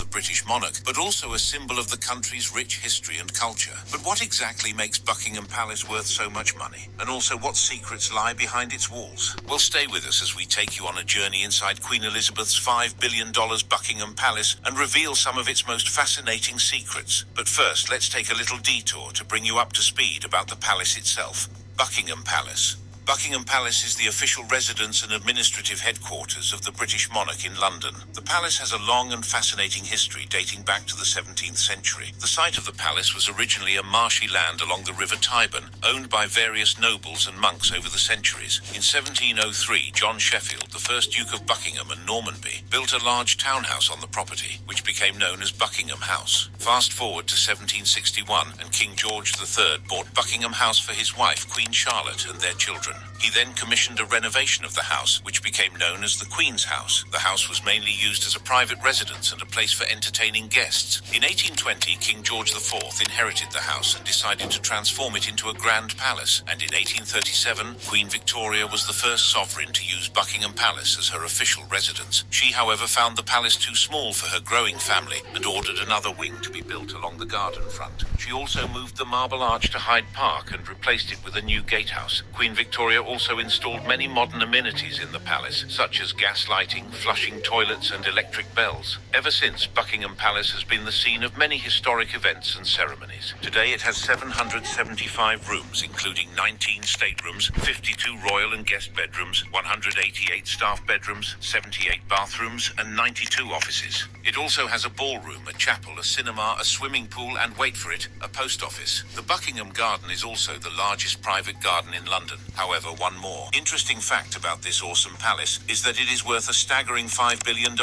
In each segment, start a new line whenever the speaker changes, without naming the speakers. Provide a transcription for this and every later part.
British monarch, but also a symbol of the country's rich history and culture. But what exactly makes Buckingham Palace worth so much money? And also, what secrets lie behind its walls? Well, stay with us as we take you on a journey inside Queen Elizabeth's $5 billion Buckingham Palace and reveal some of its most fascinating secrets. But first, let's take a little detour to bring you up to speed about the palace itself. Buckingham Palace. Buckingham Palace is the official residence and administrative headquarters of the British monarch in London. The palace has a long and fascinating history dating back to the 17th century. The site of the palace was originally a marshy land along the River Tyburn, owned by various nobles and monks over the centuries. In 1703, John Sheffield, the first Duke of Buckingham and Normanby, built a large townhouse on the property, which became known as Buckingham House. Fast forward to 1761, and King George III bought Buckingham House for his wife, Queen Charlotte, and their children. He then commissioned a renovation of the house, which became known as the Queen's House. The house was mainly used as a private residence and a place for entertaining guests. In 1820, King George IV inherited the house and decided to transform it into a grand palace. And in 1837, Queen Victoria was the first sovereign to use Buckingham Palace as her official residence. She, however, found the palace too small for her growing family and ordered another wing to be built along the garden front. She also moved the Marble Arch to Hyde Park and replaced it with a new gatehouse. Queen Victoria also installed many modern amenities in the palace, such as gas lighting, flushing toilets, and electric bells. Ever since, Buckingham Palace has been the scene of many historic events and ceremonies. Today it has 775 rooms, including 19 staterooms, 52 royal and guest bedrooms, 188 staff bedrooms, 78 bathrooms, and 92 offices. It also has a ballroom, a chapel, a cinema, a swimming pool, and wait for it, a post office. The Buckingham Garden is also the largest private garden in London. However, one more interesting fact about this awesome palace is that it is worth a staggering $5 billion.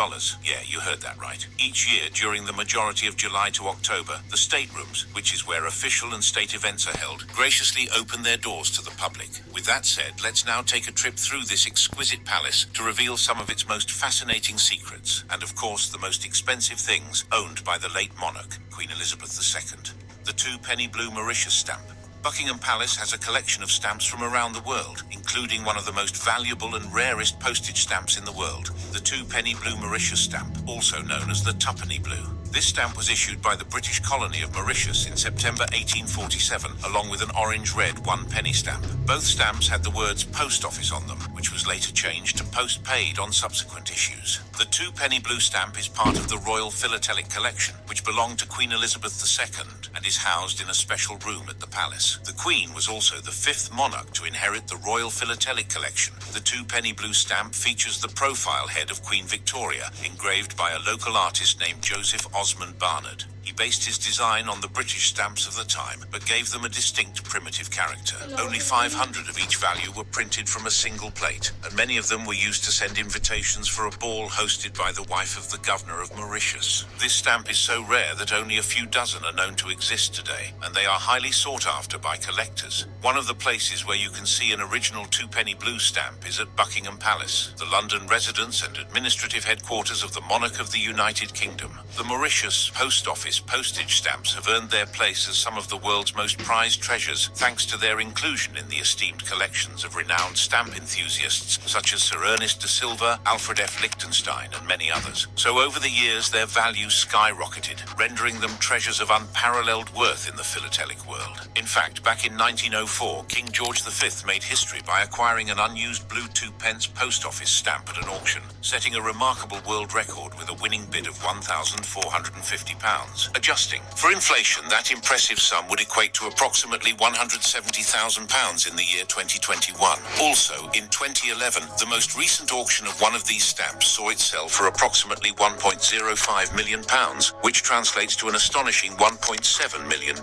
Yeah, you heard that right. Each year, during the majority of July to October, the staterooms, which is where official and state events are held, graciously open their doors to the public. With that said, let's now take a trip through this exquisite palace to reveal some of its most fascinating secrets, and of course, the most expensive things owned by the late monarch, Queen Elizabeth II. The 2-penny blue Mauritius stamp. Buckingham Palace has a collection of stamps from around the world, including one of the most valuable and rarest postage stamps in the world, the 2-penny blue Mauritius stamp, also known as the twopenny blue. This stamp was issued by the British colony of Mauritius in September 1847, along with an orange-red 1-penny stamp. Both stamps had the words Post Office on them, which was later changed to Post Paid on subsequent issues. The 2-penny blue stamp is part of the Royal Philatelic Collection, which belonged to Queen Elizabeth II and is housed in a special room at the palace. The Queen was also the 5th monarch to inherit the Royal Philatelic Collection. The 2-penny blue stamp features the profile head of Queen Victoria, engraved by a local artist named Joseph Osmond Barnard. He based his design on the British stamps of the time, but gave them a distinct primitive character. Only 500 of each value were printed from a single plate, and many of them were used to send invitations for a ball hosted by the wife of the governor of Mauritius. This stamp is so rare that only a few dozen are known to exist today, and they are highly sought after by collectors. One of the places where you can see an original 2-penny blue stamp is at Buckingham Palace, the London residence and administrative headquarters of the monarch of the United Kingdom. The Mauritius Post Office postage stamps have earned their place as some of the world's most prized treasures, thanks to their inclusion in the esteemed collections of renowned stamp enthusiasts such as Sir Ernest de Silva, Alfred F. Lichtenstein, and many others. So over the years, their value skyrocketed, rendering them treasures of unparalleled worth in the philatelic world. In fact, back in 1904, King George V made history by acquiring an unused blue 2-pence post office stamp at an auction, setting a remarkable world record with a winning bid of £1,450. Adjusting for inflation, that impressive sum would equate to approximately £170,000 in the year 2021. Also, in 2011, the most recent auction of one of these stamps saw it sell for approximately £1.05 million, which translates to an astonishing $1.7 million.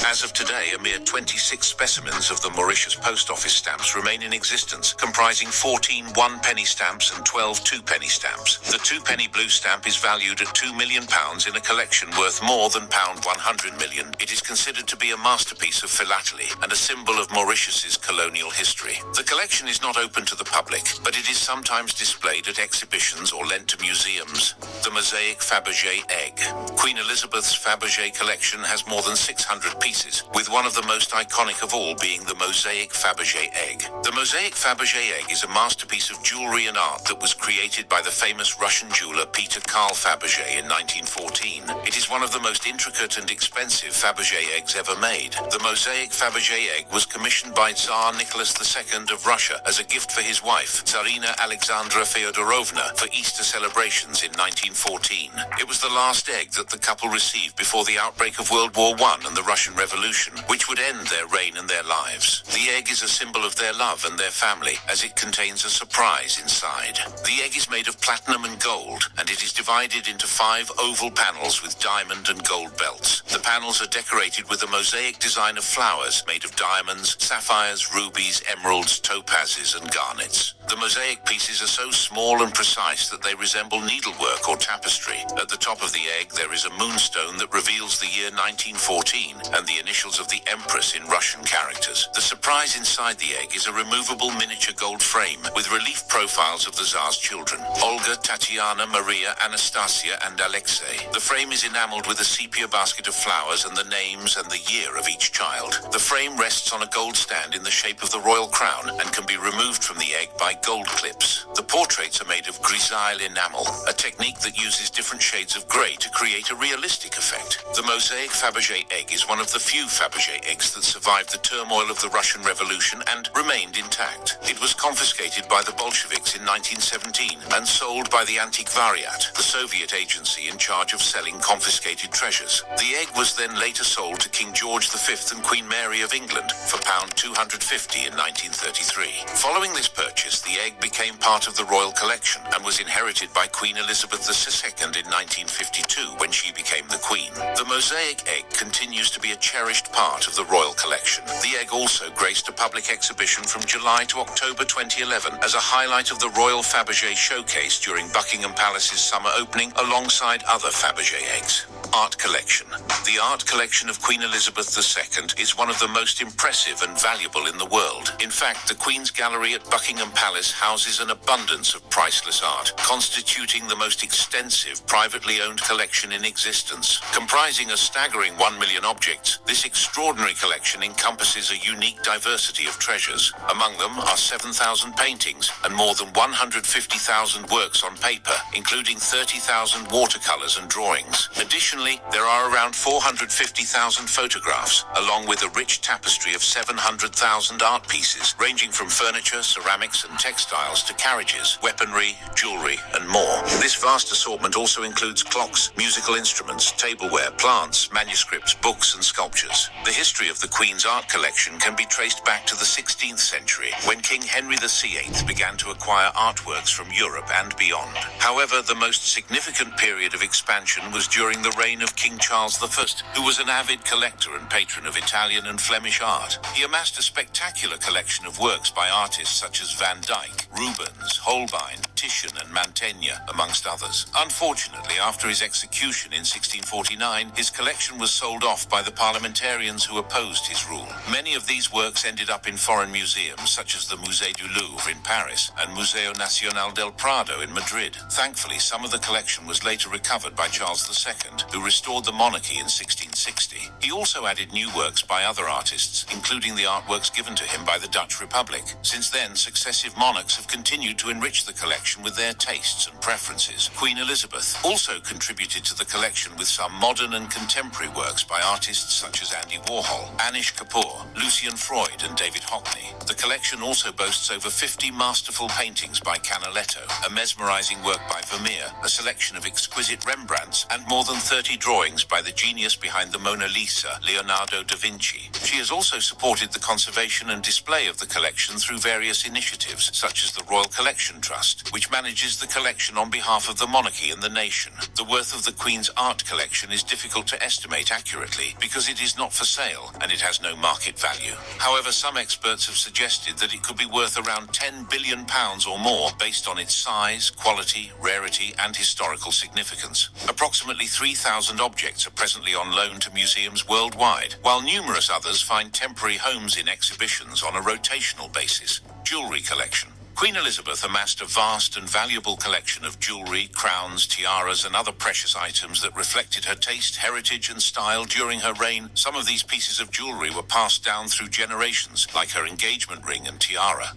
As of today, a mere 26 specimens of the Mauritius post office stamps remain in existence, comprising 14 1-penny stamps and 12 2-penny stamps. The 2-penny blue stamp is valued at £2 million in a collection worth worth more than £100 million, it is considered to be a masterpiece of philately and a symbol of Mauritius's colonial history. The collection is not open to the public, but it is sometimes displayed at exhibitions or lent to museums. The mosaic Fabergé egg. Queen Elizabeth's Fabergé collection has more than 600 pieces, with one of the most iconic of all being the mosaic Fabergé egg. The mosaic Fabergé egg is a masterpiece of jewelry and art that was created by the famous Russian jeweler Peter Carl Fabergé in 1914. It is one of the most intricate and expensive Fabergé eggs ever made. The mosaic Fabergé egg was commissioned by Tsar Nicholas II of Russia as a gift for his wife, Tsarina Alexandra Feodorovna, for Easter celebrations in 1914. It was the last egg that the couple received before the outbreak of World War I and the Russian Revolution, which would end their reign and their lives. The egg is a symbol of their love and their family, as it contains a surprise inside. The egg is made of platinum and gold, and it is divided into 5 oval panels with diamond and gold belts. The panels are decorated with a mosaic design of flowers made of diamonds, sapphires, rubies, emeralds, topazes, and garnets. The mosaic pieces are so small and precise that they resemble needlework or tapestry. At the top of the egg there is a moonstone that reveals the year 1914 and the initials of the Empress in Russian characters. The surprise inside the egg is a removable miniature gold frame with relief profiles of the Tsar's children, Olga, Tatiana, Maria, Anastasia, and Alexei. The frame is enameled with a sepia basket of flowers and the names and the year of each child. The frame rests on a gold stand in the shape of the royal crown and can be removed from the egg by gold clips. The portraits are made of grisaille enamel, a technique that uses different shades of grey to create a realistic effect. The mosaic Fabergé egg is one of the few Fabergé eggs that survived the turmoil of the Russian Revolution and remained intact. It was confiscated by the Bolsheviks in 1917 and sold by the Antiquariat, the Soviet agency in charge of selling confiscated treasures. The egg was then later sold to King George V and Queen Mary of England for £250 in 1933. Following this purchase, the egg became part of the royal collection and was inherited by Queen Elizabeth II in 1952 when she became the Queen. The mosaic egg continues to be a cherished part of the royal collection. The egg also graced a public exhibition from July to October 2011 as a highlight of the Royal Fabergé Showcase during Buckingham Palace's summer opening alongside other Fabergé eggs. Art collection. The art collection of Queen Elizabeth II is one of the most impressive and valuable in the world. In fact, the Queen's Gallery at Buckingham Palace houses an abundance of priceless art, constituting the most extensive privately owned collection in existence. Comprising a staggering 1 million objects, this extraordinary collection encompasses a unique diversity of treasures. Among them are 7,000 paintings and more than 150,000 works on paper, including 30,000 watercolors and drawings. Additionally, there are around 450,000 photographs, along with a rich tapestry of 700,000 art pieces, ranging from furniture, ceramics, and textiles to carriages, weaponry, jewelry, and more. This vast assortment also includes clocks, musical instruments, tableware, plants, manuscripts, books, and sculptures. The history of the Queen's art collection can be traced back to the 16th century, when King Henry VIII began to acquire artworks from Europe and beyond. However, the most significant period of expansion was during the reign of King Charles I, who was an avid collector and patron of Italian and Flemish art. He amassed a spectacular collection of works by artists such as Van Dyck, Rubens, Holbein, Titian, and Mantegna, amongst others. Unfortunately, after his execution in 1649, his collection was sold off by the parliamentarians who opposed his rule. Many of these works ended up in foreign museums, such as the Musée du Louvre in Paris and Museo Nacional del Prado in Madrid. Thankfully, some of the collection was later recovered by Charles II, who restored the monarchy in 1660. He also added new works by other artists, including the artworks given to him by the Dutch Republic. Since then, successive monarchs have continued to enrich the collection with their tastes and preferences. Queen Elizabeth also contributed to the collection with some modern and contemporary works by artists such as Andy Warhol, Anish Kapoor, Lucian Freud, and David Hockney. The collection also boasts over 50 masterful paintings by Canaletto, a mesmerizing work by Vermeer, a selection of exquisite Rembrandts, and more than 30 drawings by the genius behind the Mona Lisa, Leonardo da Vinci. She has also supported the conservation and display of the collection through various initiatives, such as the Royal Collection Trust, which which manages the collection on behalf of the monarchy and the nation. The worth of the Queen's art collection is difficult to estimate accurately because it is not for sale and it has no market value. However, some experts have suggested that it could be worth around £10 billion or more based on its size, quality, rarity, and historical significance. Approximately 3,000 objects are presently on loan to museums worldwide, while numerous others find temporary homes in exhibitions on a rotational basis. Jewelry collection. Queen Elizabeth amassed a vast and valuable collection of jewelry, crowns, tiaras, and other precious items that reflected her taste, heritage, and style during her reign. Some of these pieces of jewelry were passed down through generations, like her engagement ring and tiara.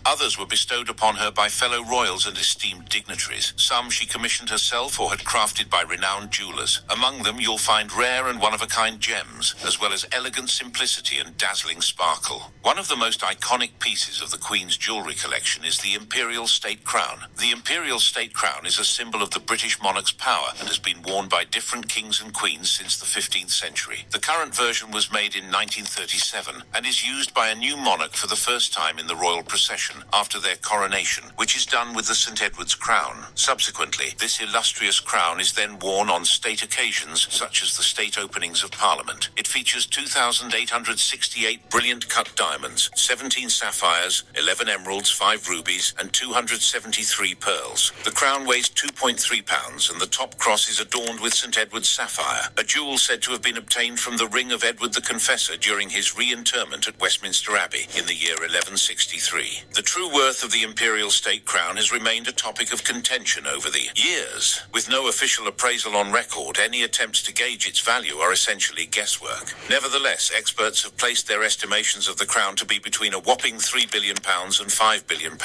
Others were bestowed upon her by fellow royals and esteemed dignitaries. Some she commissioned herself or had crafted by renowned jewelers. Among them you'll find rare and one-of-a-kind gems, as well as elegant simplicity and dazzling sparkle. One of the most iconic pieces of the Queen's jewelry collection is the Imperial State Crown. The Imperial State Crown is a symbol of the British monarch's power and has been worn by different kings and queens since the 15th century. The current version was made in 1937 and is used by a new monarch for the first time in the royal procession after their coronation, which is done with the St. Edward's crown. Subsequently, this illustrious crown is then worn on state occasions such as the state openings of Parliament. It features 2,868 brilliant cut diamonds, 17 sapphires, 11 emeralds, 5 rubies, and 273 pearls. The crown weighs 2.3 pounds and the top cross is adorned with St. Edward's sapphire, a jewel said to have been obtained from the ring of Edward the Confessor during his re-interment at Westminster Abbey in the year 1163. The true worth of the Imperial State Crown has remained a topic of contention over the years. With no official appraisal on record, any attempts to gauge its value are essentially guesswork. Nevertheless, experts have placed their estimations of the crown to be between a whopping £3 billion and £5 billion.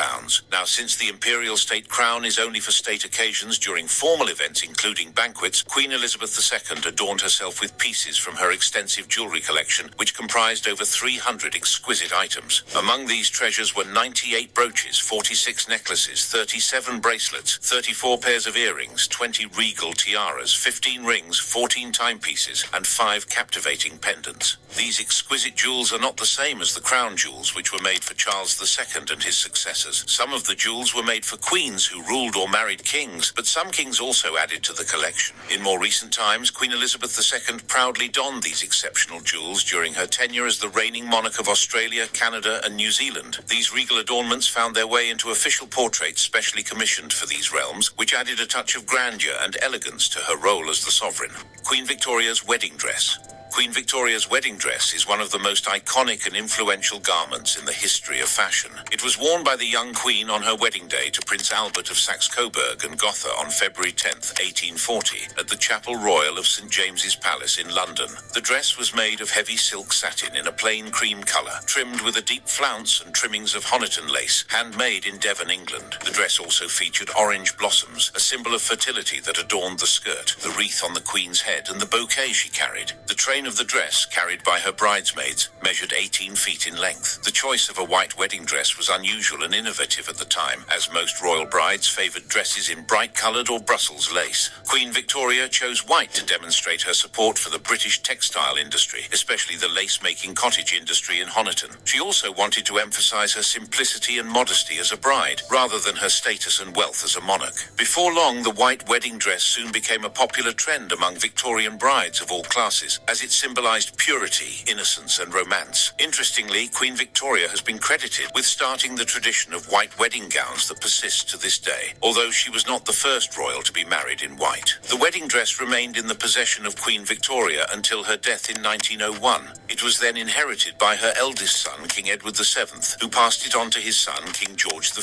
Now, since the Imperial State Crown is only for state occasions during formal events including banquets, Queen Elizabeth II adorned herself with pieces from her extensive jewelry collection, which comprised over 300 exquisite items. Among these treasures were 98 brooches, 46 necklaces, 37 bracelets, 34 pairs of earrings, 20 regal tiaras, 15 rings, 14 timepieces, and 5 captivating pendants. These exquisite jewels are not the same as the crown jewels which were made for Charles II and his successors. Some of the jewels were made for queens who ruled or married kings, but some kings also added to the collection. In more recent times, Queen Elizabeth II proudly donned these exceptional jewels during her tenure as the reigning monarch of Australia, Canada, and New Zealand. These regal adornments found their way into official portraits specially commissioned for these realms, which added a touch of grandeur and elegance to her role as the sovereign. Queen Victoria's wedding dress. Queen Victoria's wedding dress is one of the most iconic and influential garments in the history of fashion. It was worn by the young queen on her wedding day to Prince Albert of Saxe-Coburg and Gotha on February 10, 1840, at the Chapel Royal of St. James's Palace in London. The dress was made of heavy silk satin in a plain cream colour, trimmed with a deep flounce and trimmings of Honiton lace, handmade in Devon, England. The dress also featured orange blossoms, a symbol of fertility that adorned the skirt, the wreath on the queen's head, and the bouquet she carried. The train of the dress, carried by her bridesmaids, measured 18 feet in length. The choice of a white wedding dress was unusual and innovative at the time, as most royal brides favoured dresses in bright-coloured or Brussels lace. Queen Victoria chose white to demonstrate her support for the British textile industry, especially the lace-making cottage industry in Honiton. She also wanted to emphasise her simplicity and modesty as a bride, rather than her status and wealth as a monarch. Before long, the white wedding dress soon became a popular trend among Victorian brides of all classes, as it symbolised purity, innocence, and romance. Interestingly, Queen Victoria has been credited with starting the tradition of white wedding gowns that persists to this day, although she was not the first royal to be married in white. The wedding dress remained in the possession of Queen Victoria until her death in 1901. It was then inherited by her eldest son, King Edward VII, who passed it on to his son, King George V.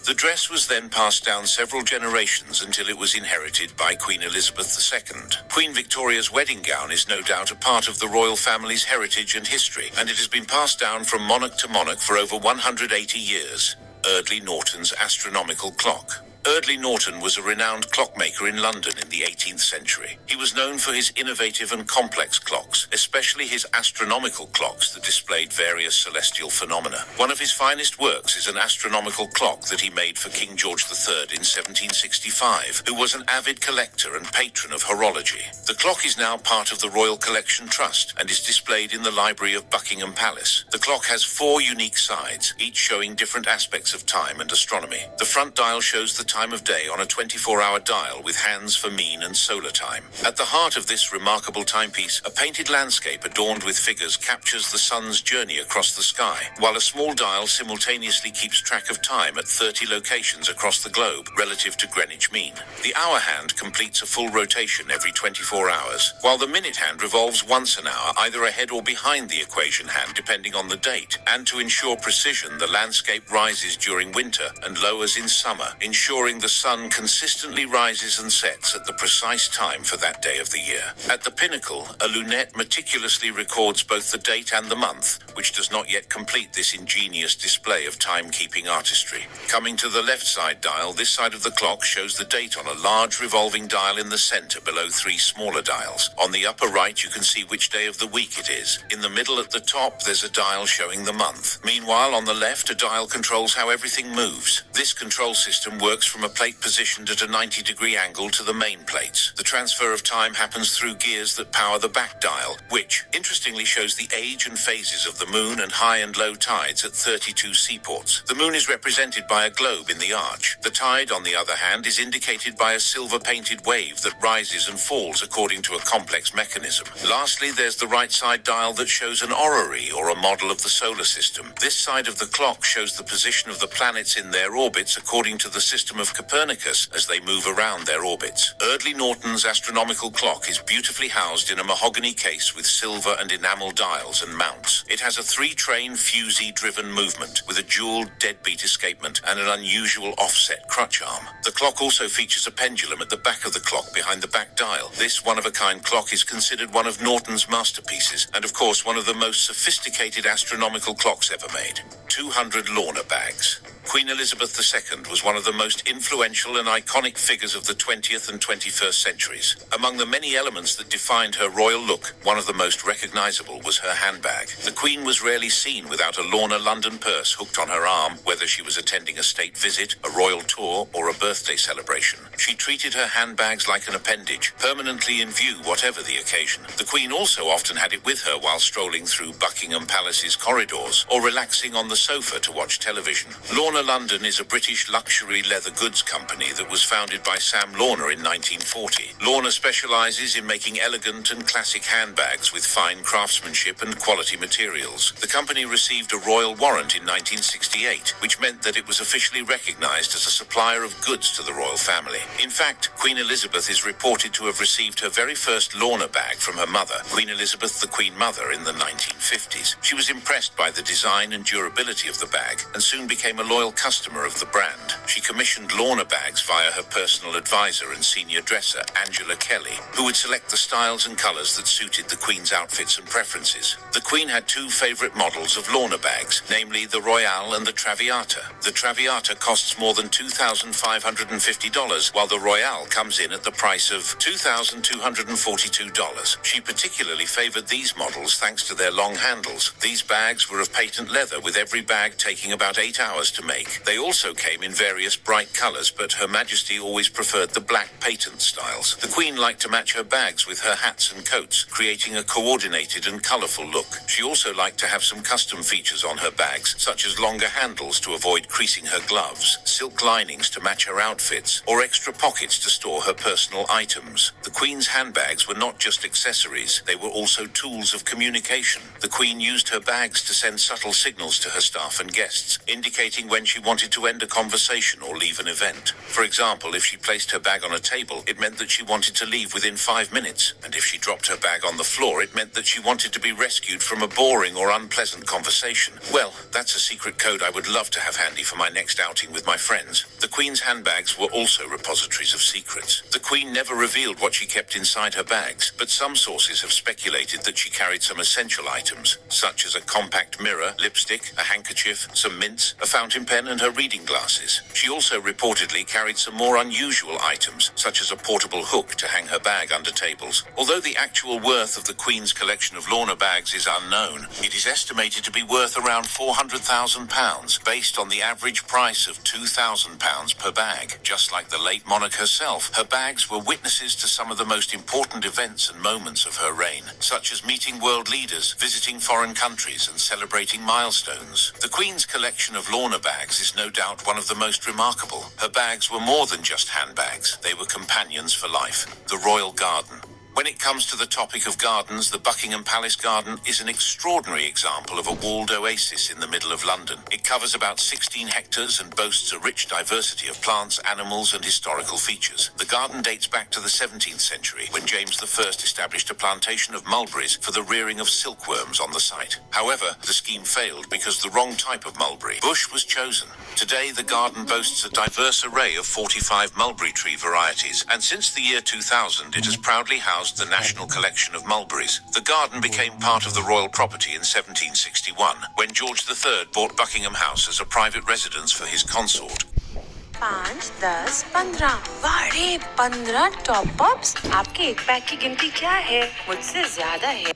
The dress was then passed down several generations until it was inherited by Queen Elizabeth II. Queen Victoria's wedding gown is no doubt a part of the royal family's heritage and history, and it has been passed down from monarch to monarch for over 180 years. Eardley Norton's astronomical clock. Eardley Norton was a renowned clockmaker in London in the 18th century. He was known for his innovative and complex clocks, especially his astronomical clocks that displayed various celestial phenomena. One of his finest works is an astronomical clock that he made for King George III in 1765, who was an avid collector and patron of horology. The clock is now part of the Royal Collection Trust and is displayed in the library of Buckingham Palace. The clock has 4 unique sides, each showing different aspects of time and astronomy. The front dial shows the time of day on a 24-hour dial with hands for mean and solar time. At the heart of this remarkable timepiece, a painted landscape adorned with figures captures the sun's journey across the sky, while a small dial simultaneously keeps track of time at 30 locations across the globe relative to Greenwich mean. The hour hand completes a full rotation every 24 hours, while the minute hand revolves once an hour, either ahead or behind the equation hand depending on the date. And to ensure precision, the landscape rises during winter and lowers in summer, ensuring the sun consistently rises and sets at the precise time for that day of the year. At the pinnacle, a lunette meticulously records both the date and the month, which does not yet complete this ingenious display of timekeeping artistry. Coming to the left side dial, this side of the clock shows the date on a large revolving dial in the center below 3 smaller dials. On the upper right, you can see which day of the week it is. In the middle at the top, there's a dial showing the month. Meanwhile, on the left, a dial controls how everything moves. This control system works from a plate positioned at a 90-degree angle to the main plates. The transfer of time happens through gears that power the back dial, which, interestingly, shows the age and phases of the moon and high and low tides at 32 seaports. The moon is represented by a globe in the arch. The tide, on the other hand, is indicated by a silver-painted wave that rises and falls according to a complex mechanism. Lastly, there's the right side dial that shows an orrery, or a model of the solar system. This side of the clock shows the position of the planets in their orbits according to the system of Copernicus as they move around their orbits. Eardley Norton's astronomical clock is beautifully housed in a mahogany case with silver and enamel dials and mounts. It has a 3-train fusee-driven movement with a dual deadbeat escapement and an unusual offset crutch arm. The clock also features a pendulum at the back of the clock behind the back dial. This one-of-a-kind clock is considered one of Norton's masterpieces and, of course, one of the most sophisticated astronomical clocks ever made. 200 Lorna bags. Queen Elizabeth II was one of the most influential and iconic figures of the 20th and 21st centuries. Among the many elements that defined her royal look, one of the most recognizable was her handbag. The Queen was rarely seen without a Lorna London purse hooked on her arm, whether she was attending a state visit, a royal tour, or a birthday celebration. She treated her handbags like an appendage, permanently in view whatever the occasion. The Queen also often had it with her while strolling through Buckingham Palace's corridors or relaxing on the sofa to watch television. Lorna London is a British luxury leather goods company that was founded by Sam Lorna in 1940. Lorna specializes in making elegant and classic handbags with fine craftsmanship and quality materials. The company received a royal warrant in 1968, which meant that it was officially recognized as a supplier of goods to the royal family. In fact, Queen Elizabeth is reported to have received her very first Lorna bag from her mother, Queen Elizabeth the Queen Mother, in the 1950s. She was impressed by the design and durability of the bag and soon became a loyal customer of the brand. She commissioned Lorna bags via her personal advisor and senior dresser, Angela Kelly, who would select the styles and colors that suited the Queen's outfits and preferences. The Queen had 2 favorite models of Lorna bags, namely the Royale and the Traviata. The Traviata costs more than $2,550, while the Royale comes in at the price of $2,242. She particularly favored these models thanks to their long handles. These bags were of patent leather, with every bag taking about 8 hours to make. They also came in various bright colors, but Her Majesty always preferred the black patent styles. The Queen liked to match her bags with her hats and coats, creating a coordinated and colorful look. She also liked to have some custom features on her bags, such as longer handles to avoid creasing her gloves, silk linings to match her outfits, or extra pockets to store her personal items. The Queen's handbags were not just accessories, they were also tools of communication. The Queen used her bags to send subtle signals to her staff and guests, indicating when she wanted to end a conversation or leave an event. For example, if she placed her bag on a table, it meant that she wanted to leave within 5 minutes, and if she dropped her bag on the floor, it meant that she wanted to be rescued from a boring or unpleasant conversation. Well, that's a secret code I would love to have handy for my next outing with my friends. The Queen's handbags were also repositories of secrets. The Queen never revealed what she kept inside her bags, but some sources have speculated that she carried some essential items, such as a compact mirror, lipstick, a handkerchief, some mints, a fountain pen, and her reading glasses. She also reportedly carried some more unusual items, such as a portable hook to hang her bag under tables. Although the actual worth of the Queen's collection of Lorna bags is unknown, it is estimated to be worth around £400,000, based on the average price of £2,000 per bag. Just like the late monarch herself, her bags were witnesses to some of the most important events and moments of her reign, such as meeting world leaders, visiting foreign countries, and celebrating milestones. The Queen's collection of Lorna bags is no doubt one of the most remarkable. Her bags were more than just handbags. They were companions for life. The Royal Garden. When it comes to the topic of gardens, the Buckingham Palace Garden is an extraordinary example of a walled oasis in the middle of London. It covers about 16 hectares and boasts a rich diversity of plants, animals, and historical features. The garden dates back to the 17th century, when James I established a plantation of mulberries for the rearing of silkworms on the site. However, the scheme failed because the wrong type of mulberry bush was chosen. Today, the garden boasts a diverse array of 45 mulberry tree varieties, and since the year 2000, it has proudly housed the National Collection of Mulberries. The garden became part of the royal property in 1761, when George III bought Buckingham House as a private residence for his consort.
5, 10, 15 वारे 15 top-ups आपके एक pack की गिनती क्या है मुझसे ज्यादा है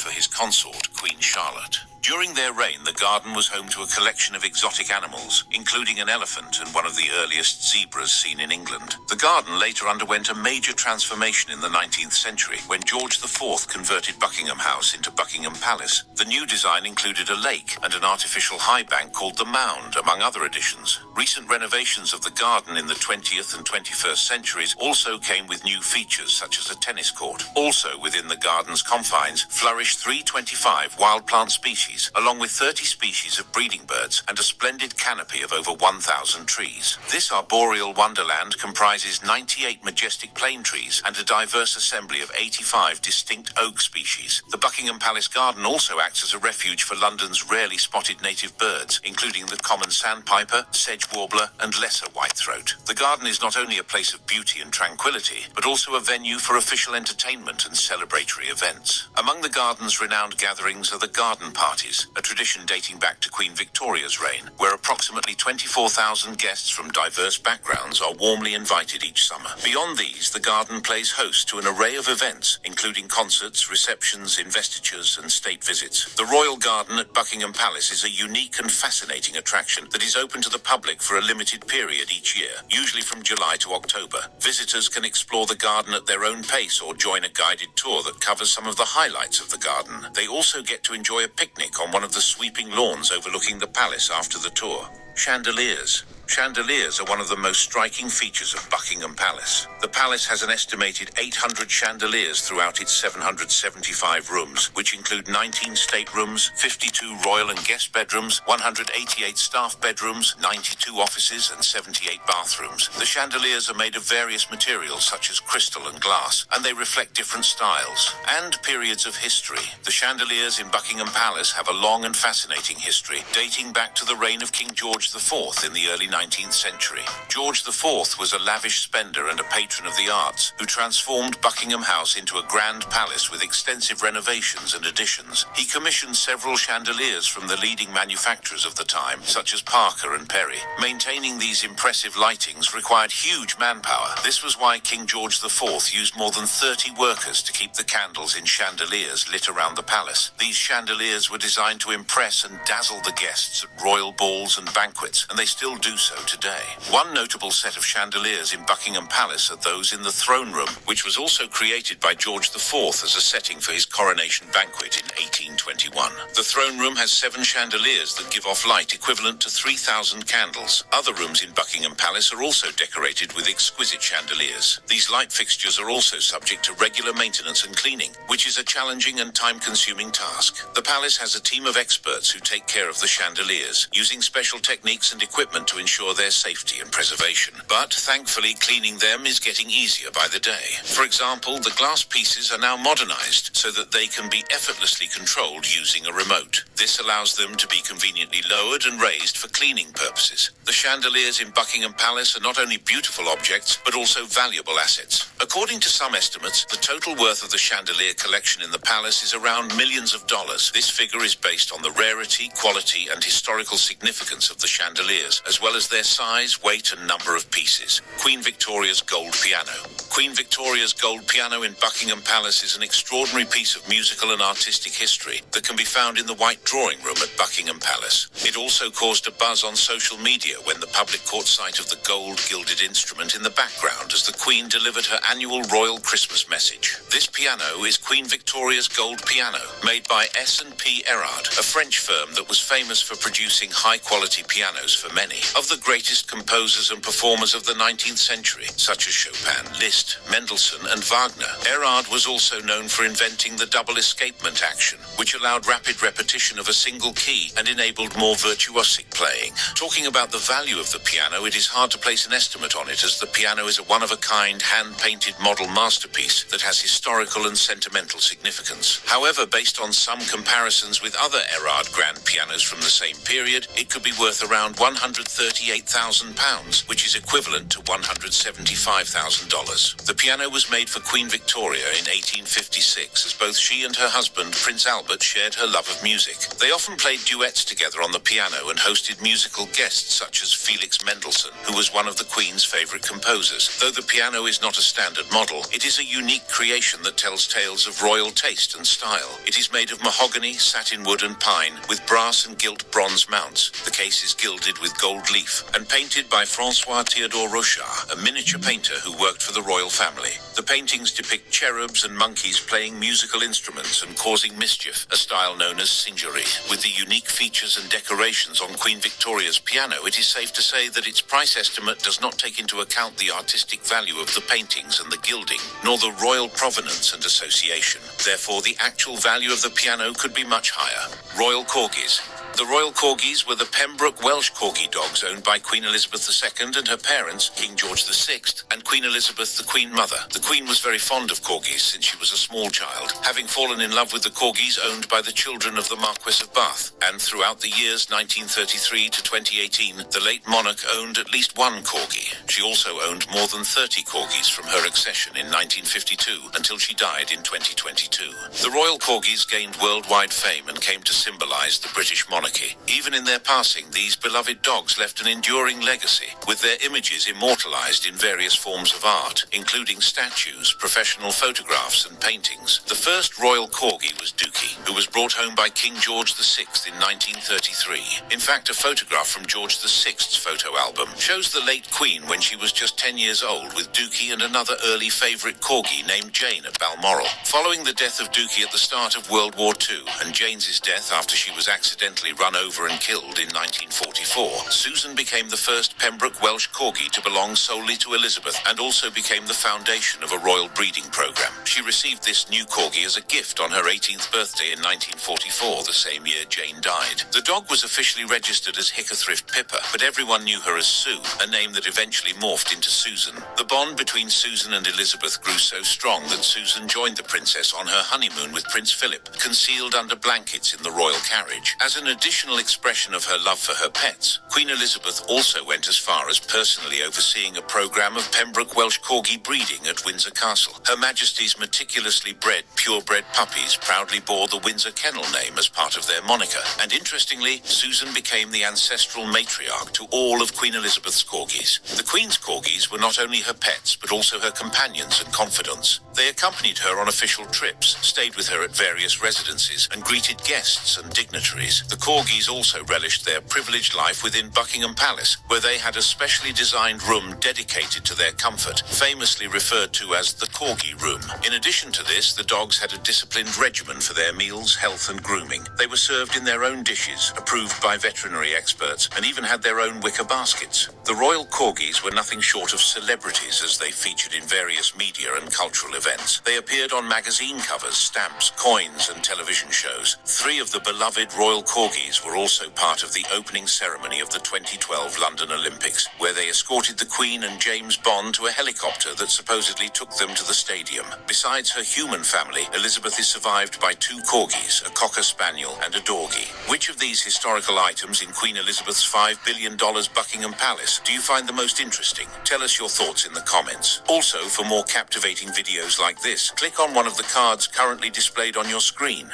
For his consort, Queen Charlotte. During their reign, the garden was home to a collection of exotic animals, including an elephant and one of the earliest zebras seen in England. The garden later underwent a major transformation in the 19th century, when George IV converted Buckingham House into Buckingham Palace. The new design included a lake and an artificial high bank called the Mound, among other additions. Recent renovations of the garden in the 20th and 21st centuries also came with new features, such as a tennis court. Also within the garden's confines flourished 325 wild plant species, along with 30 species of breeding birds and a splendid canopy of over 1,000 trees. This arboreal wonderland comprises 98 majestic plane trees and a diverse assembly of 85 distinct oak species. The Buckingham Palace Garden also acts as a refuge for London's rarely spotted native birds, including the common sandpiper, sedge warbler, and lesser whitethroat. The garden is not only a place of beauty and tranquility, but also a venue for official entertainment and celebratory events. Among the garden's renowned gatherings are the garden parties, a tradition dating back to Queen Victoria's reign, where approximately 24,000 guests from diverse backgrounds are warmly invited each summer. Beyond these, the garden plays host to an array of events, including concerts, receptions, investitures, and state visits. The Royal Garden at Buckingham Palace is a unique and fascinating attraction that is open to the public for a limited period each year, usually from July to October. Visitors can explore the garden at their own pace or join a guided tour that covers some of the highlights of the garden. They also get to enjoy a picnic on one of the sweeping lawns overlooking the palace after the tour. Chandeliers. Chandeliers are one of the most striking features of Buckingham Palace. The palace has an estimated 800 chandeliers throughout its 775 rooms, which include 19 staterooms, 52 royal and guest bedrooms, 188 staff bedrooms, 92 offices, and 78 bathrooms. The chandeliers are made of various materials such as crystal and glass, and they reflect different styles and periods of history. The chandeliers in Buckingham Palace have a long and fascinating history, dating back to the reign of King George IV in the early 19th century. George IV was a lavish spender and a patron of the arts, who transformed Buckingham House into a grand palace with extensive renovations and additions. He commissioned several chandeliers from the leading manufacturers of the time, such as Parker and Perry. Maintaining these impressive lightings required huge manpower. This was why King George IV used more than 30 workers to keep the candles in chandeliers lit around the palace. These chandeliers were designed to impress and dazzle the guests at royal balls and banquets, and they still do so today. One notable set of chandeliers in Buckingham Palace are those in the throne room, which was also created by George IV as a setting for his coronation banquet in 1821. The throne room has 7 chandeliers that give off light equivalent to 3,000 candles. Other rooms in Buckingham Palace are also decorated with exquisite chandeliers. These light fixtures are also subject to regular maintenance and cleaning, which is a challenging and time-consuming task. The palace has a team of experts who take care of the chandeliers, using special techniques and equipment to ensure their safety and preservation. But thankfully, cleaning them is getting easier by the day. For example, the glass pieces are now modernized so that they can be effortlessly controlled using a remote. This allows them to be conveniently lowered and raised for cleaning purposes. The chandeliers in Buckingham Palace are not only beautiful objects, but also valuable assets. According to some estimates, the total worth of the chandelier collection in the palace is around millions of dollars. This figure is based on the rarity, quality, and historical significance of the chandeliers, as well as as their size, weight and number of pieces. Queen Victoria's Gold Piano. Queen Victoria's Gold Piano in Buckingham Palace is an extraordinary piece of musical and artistic history that can be found in the White Drawing Room at Buckingham Palace. It also caused a buzz on social media when the public caught sight of the gold gilded instrument in the background as the Queen delivered her annual royal Christmas message. This piano is Queen Victoria's Gold Piano, made by S&P Erard, a French firm that was famous for producing high-quality pianos for many of the greatest composers and performers of the 19th century, such as Chopin, Liszt, Mendelssohn and Wagner. Erard was also known for inventing the double escapement action, which allowed rapid repetition of a single key and enabled more virtuosic playing. Talking about the value of the piano, it is hard to place an estimate on it, as the piano is a one-of-a-kind, hand-painted model masterpiece that has historical and sentimental significance. However, based on some comparisons with other Erard grand pianos from the same period, it could be worth around £138,000, which is equivalent to $175,000. The piano was made for Queen Victoria in 1856, as both she and her husband, Prince Albert, shared her love of music. They often played duets together on the piano and hosted musical guests such as Felix Mendelssohn, who was one of the Queen's favourite composers. Though the piano is not a standard model, it is a unique creation that tells tales of royal taste and style. It is made of mahogany, satin wood and pine, with brass and gilt bronze mounts. The case is gilded with gold leaf and painted by François Théodore Rochard, a miniature painter who worked for the royal family. The paintings depict cherubs and monkeys playing musical instruments and causing mischief, a style known as singerie. With the unique features and decorations on Queen Victoria's piano, it is safe to say that its price estimate does not take into account the artistic value of the paintings and the gilding, nor the royal provenance and association. Therefore, the actual value of the piano could be much higher. Royal Corgis. The Royal Corgis were the Pembroke Welsh Corgi dogs owned by Queen Elizabeth II and her parents, King George VI, and Queen Elizabeth, the Queen Mother. The Queen was very fond of Corgis since she was a small child, having fallen in love with the Corgis owned by the children of the Marquess of Bath. And throughout the years 1933 to 2018, the late monarch owned at least one Corgi. She also owned more than 30 Corgis from her accession in 1952 until she died in 2022. The Royal Corgis gained worldwide fame and came to symbolise the British monarchy. Even in their passing, these beloved dogs left an enduring legacy, with their images immortalised in various forms of art, including statues, professional photographs and paintings. The first Royal Corgi was Dookie, who was brought home by King George VI in 1933. In fact, a photograph from George VI's photo album shows the late Queen when she was just 10 years old with Dookie and another early favourite Corgi named Jane at Balmoral. Following the death of Dookie at the start of World War II and Jane's death after she was accidentally run over and killed in 1944, Susan became the first Pembroke Welsh Corgi to belong solely to Elizabeth and also became the foundation of a royal breeding programme. She received this new Corgi as a gift on her 18th birthday in 1944, the same year Jane died. The dog was officially registered as Hickathrift Pippa, but everyone knew her as Sue, a name that eventually morphed into Susan. The bond between Susan and Elizabeth grew so strong that Susan joined the princess on her honeymoon with Prince Philip, concealed under blankets in the royal carriage. As an additional expression of her love for her pets, Queen Elizabeth also went as far as personally overseeing a programme of Pembroke Welsh Corgi breeding at Windsor Castle. Her Majesty's meticulously bred, purebred puppies proudly bore the Windsor Kennel name as part of their moniker, and interestingly, Susan became the ancestral matriarch to all of Queen Elizabeth's Corgis. The Queen's Corgis were not only her pets, but also her companions and confidants. They accompanied her on official trips, stayed with her at various residences, and greeted guests and dignitaries. The Corgis also relished their privileged life within Buckingham Palace, where they had a specially designed room dedicated to their comfort, famously referred to as the Corgi Room. In addition to this, the dogs had a disciplined regimen for their meals, health and grooming. They were served in their own dishes, approved by veterinary experts, and even had their own wicker baskets. The Royal Corgis were nothing short of celebrities, as they featured in various media and cultural events. They appeared on magazine covers, stamps, coins and television shows. 3 of the beloved Royal Corgis were also part of the opening ceremony of the 2012 London Olympics, where they escorted the Queen and James Bond to a helicopter that supposedly took them to the stadium. Besides her human family, Elizabeth is survived by 2 Corgis, a Cocker Spaniel and a Dorgie. Which of these historical items in Queen Elizabeth's $5 billion Buckingham Palace do you find the most interesting? Tell us your thoughts in the comments. Also, for more captivating videos like this, click on one of the cards currently displayed on your screen.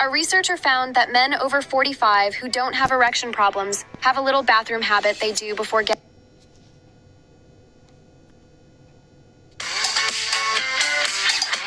A researcher found that men over 45 who don't have erection problems have a little bathroom habit they do before getting